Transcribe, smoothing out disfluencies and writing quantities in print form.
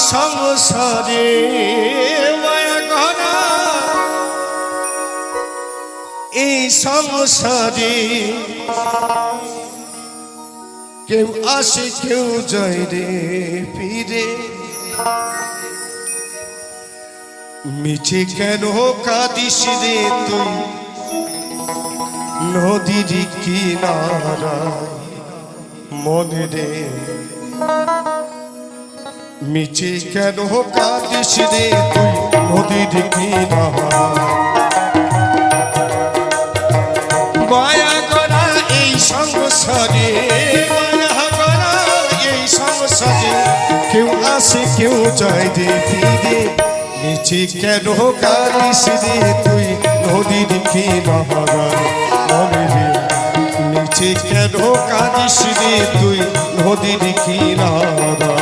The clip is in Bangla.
সংসারে মায়া গড়া এই সংসারে কেউ আসে কেউ যায় রে ফিরে মিছে কেন কাঁদিস রে তুই নদীর কিনারা মনে রে মিছে কেন কাঁদিস রে তুই নদীর কিনারা মায়া গড়া এই সংসারে মায়া গড়া এই সংসারে কেউ আসে কেউ যায় রে ফিরে মিছে কেন কাঁদিস রে তুই নদীর কিনারা মনে রে মিছে কেন কাঁদিস রে তুই নদীর কিনারা